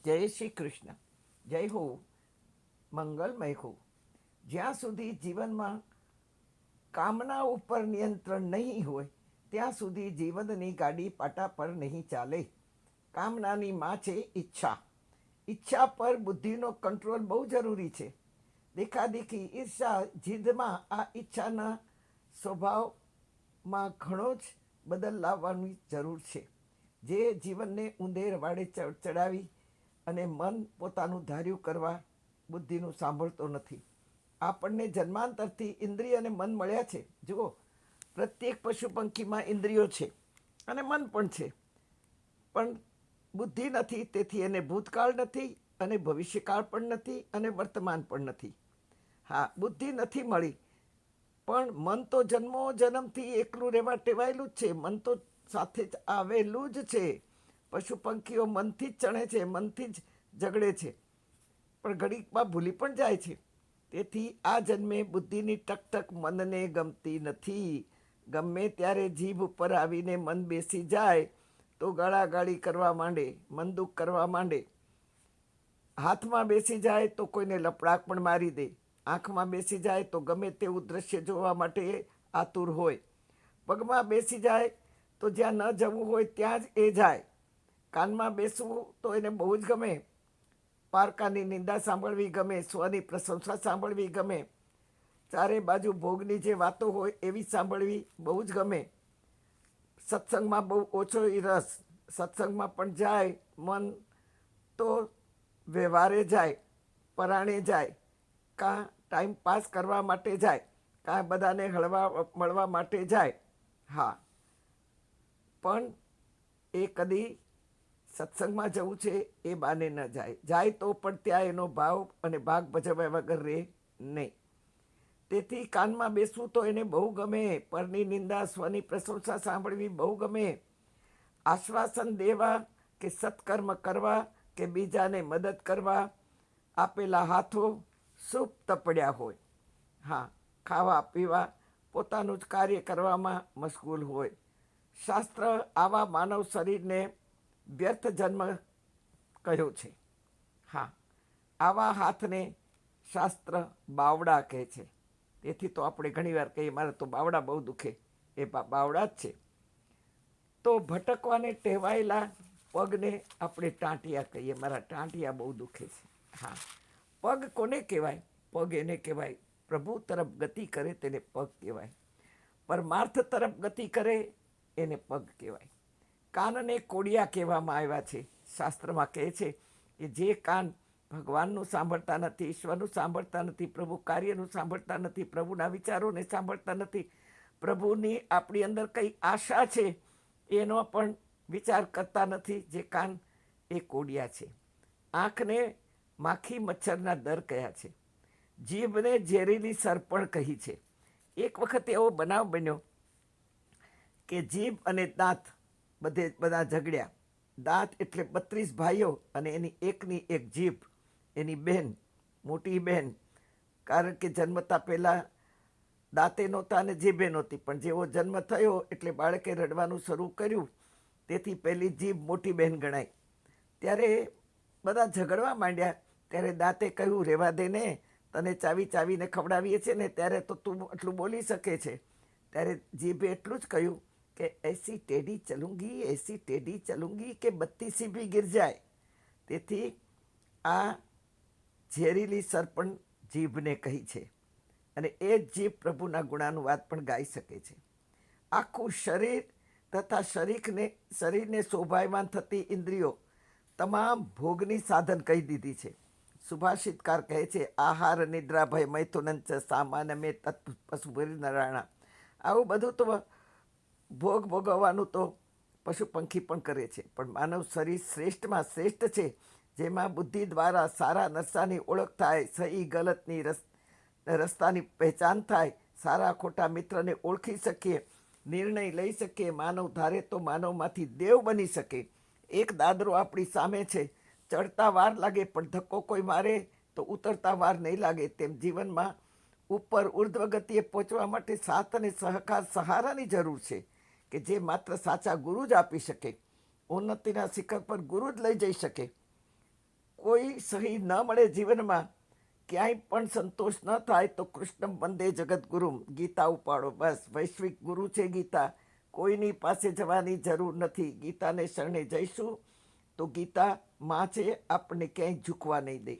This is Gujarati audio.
જય શ્રી કૃષ્ણ. જય હો, મંગલમય હો. જ્યાં સુધી જીવનમાં કામના ઉપર નિયંત્રણ નહીં હોય ત્યાં સુધી જીવનની ગાડી પાટા પર નહીં ચાલે. કામનાની માં છે ઈચ્છા. ઈચ્છા પર બુદ્ધિનો કંટ્રોલ બહુ જરૂરી છે. દેખાદેખી ઈર્ષા જીદમાં આ ઈચ્છાના સ્વભાવમાં ઘણો જ બદલ લાવવાની જરૂર છે. જે જીવનને ઊંધે વાડે ચડાવી અને મન પોતાનું ધાર્યું કરવા બુદ્ધિનું સાંભળતો નથી. આપણને જન્માંતરથી ઇન્દ્રિય અને મન મળ્યા છે. જુઓ, પ્રત્યેક પશુ પંખીમાં ઇન્દ્રિયો છે અને મન પણ છે, પણ બુદ્ધિ નથી. તેથી એને ભૂતકાળ નથી અને ભવિષ્યકાળ પણ નથી અને વર્તમાન પણ નથી. હા, બુદ્ધિ નથી મળી, પણ મન તો જન્મો જન્મથી એકલું રહેવા ટેવાયેલું જ છે. મન તો સાથે જ આવેલું જ છે. પશુ પંખીઓ મનથી જ ચણે છે, મનથી જ ઝઘડે છે, પણ ઘડીકમાં ભૂલી પણ જાય છે. તેથી આ જન્મે બુદ્ધિની ટકટક મનને ગમતી નથી. ગમે ત્યારે જીભ ઉપર આવીને મન બેસી જાય તો ગાળાગાળી કરવા માંડે, મનદુખ કરવા માંડે. હાથમાં બેસી જાય તો કોઈને લપડાક પણ મારી દે. આંખમાં બેસી જાય તો ગમે તેવું દ્રશ્ય જોવા માટે આતુર હોય. પગમાં બેસી જાય તો જ્યાં ન જવું હોય ત્યાં જ એ જાય. કાનમાં બેસવું તો એને બહુ જ ગમે. પારકાની નિંદા સાંભળવી ગમે, સ્વની પ્રશંસા સાંભળવી ગમે, ચારે બાજુ ભોગની જે વાતો હોય એવી સાંભળવી બહુ જ ગમે. સત્સંગમાં બહુ ઓછો રસ. સત્સંગમાં પણ જાય મન તો વ્યવહારે જાય, પરાણે જાય, કાં ટાઈમ પાસ કરવા માટે જાય, કાં બધાને મળવા માટે જાય. હા, પણ એ કદી સત્સંગમાં જવું છે એ બાને ન જાય. જાય તો પણ ત્યાં એનો ભાવ અને ભાગ ભજવ્યા વગર રહે નહીં. તેથી કાનમાં બેસવું તો એને બહુ ગમે. પરની નિંદા, સ્વની પ્રશંસા સાંભળવી બહુ ગમે. આશ્વાસન દેવા કે સત્કર્મ કરવા કે બીજાને મદદ કરવા આપેલા હાથો સુપ્ત પડ્યા હોય. હા, ખાવા પીવા પોતાનું જ કાર્ય કરવામાં મશગુલ હોય. શાસ્ત્ર આવા માનવ શરીરને વ્યર્થ જન્મ કહ્યો છે. હા, આવા હાથને શાસ્ત્ર બાવડા કહે છે. તેથી તો આપણે ઘણીવાર કહીએ મારે તો બાવડા બહુ દુખે, એ બાવડા જ છે. તો ભટકવાને ટેવાયેલા પગને આપણે ટાંટિયા કહીએ, મારા ટાંટિયા બહુ દુખે છે. હા, પગ કોને કહેવાય? પગ એને કહેવાય પ્રભુ તરફ ગતિ કરે તેને પગ કહેવાય. પરમાર્થ તરફ ગતિ કરે એને પગ કહેવાય. કાનને કોડિયા કહેવામાં આવ્યા છે. શાસ્ત્રમાં કહે છે કે જે કાન ભગવાનનું સાંભળતા નથી, ઈશ્વરનું સાંભળતા નથી, પ્રભુ કાર્યનું સાંભળતા નથી, પ્રભુના વિચારોને સાંભળતા નથી, પ્રભુની આપણી અંદર કઈ આશા છે એનો પણ વિચાર કરતા નથી, જે કાન એ કોડિયા છે. આંખને માખી મચ્છરના દર કયા છે. જીભને ઝેરીલી સરપણ કહી છે. એક વખત એવો બનાવ બન્યો કે જીભ અને દાંત બધા ઝઘડ્યા. દાંત એટલે 32 ભાઈઓ અને એની એકની એક જીભ, એની બહેન, મોટી બહેન. કારણ કે જન્મતા પહેલાં દાંતે નહોતા અને જીભે નહોતી, પણ જેવો જન્મ થયો એટલે બાળકે રડવાનું શરૂ કર્યું. તેથી પહેલી જીભ મોટી બહેન ગણાય. ત્યારે બધા ઝઘડવા માંડ્યા. ત્યારે દાંતે કહ્યું, રહેવા દે ને, તને ચાવી ચાવીને ખવડાવીએ છીએ ને ત્યારે તો તું એટલું બોલી શકે છે. ત્યારે જીભે એટલું જ કહ્યું કે એસી ટેઢી ચલુંગી, એસી ટેઢી ચલુંગી કે 32 બી ગિર જાય. તેથી આ ઝેરીલી સરપણ જીભને કહી છે. અને એ જ જીભ પ્રભુના ગુણાનુવાદ પણ ગાઈ શકે છે. આખું શરીર તથા શરીરને શોભાયમાન થતી ઇન્દ્રિયો તમામ ભોગની સાધન કહી દીધી છે. સુભાષિતકાર કહે છે, આહાર નિદ્રા ભય મૈથુનંચ સામાન્ય મેં તત્ પશુભરી નરાણા. આવું બધું તો ભોગ ભોગવવાનું તો પશુ પંખી પણ કરે છે, પણ માનવ શરીર શ્રેષ્ઠમાં શ્રેષ્ઠ છે. જેમાં બુદ્ધિ દ્વારા સારા નરસાની ઓળખ થાય, સહી ગલતની રસ્તાની પહેચાન થાય, સારા ખોટા મિત્રને ઓળખી શકીએ, નિર્ણય લઈ શકીએ, માનવ ધારે તો માનવમાંથી દેવ બની શકે. એક દાદરો આપણી સામે છે, ચડતા વાર લાગે પણ ધક્કો કોઈ મારે તો ઉતરતા વાર નહીં લાગે. તેમ જીવનમાં ઉપર ઉર્ધ્વ ગતિએ પહોંચવા માટે સાથ અને સહકાર, સહારાની જરૂર છે, કે જે માત્ર સાચા ગુરુ જ આપી શકે. ઉન્નતિના શિખર પર ગુરુ જ લઈ જઈ શકે. કોઈ સહી ન મળે જીવનમાં, ક્યાંય પણ સંતોષ ન થાય તો કૃષ્ણ વંદે જગદગુરુ, ગીતા ઉપાડો. બસ વૈશ્વિક ગુરુ છે ગીતા. કોઈની પાસે જવાની જરૂર નથી. ગીતાને શરણે જઈશું તો ગીતા માં છે, આપણને ક્યાંય ઝૂકવા નહીં દે.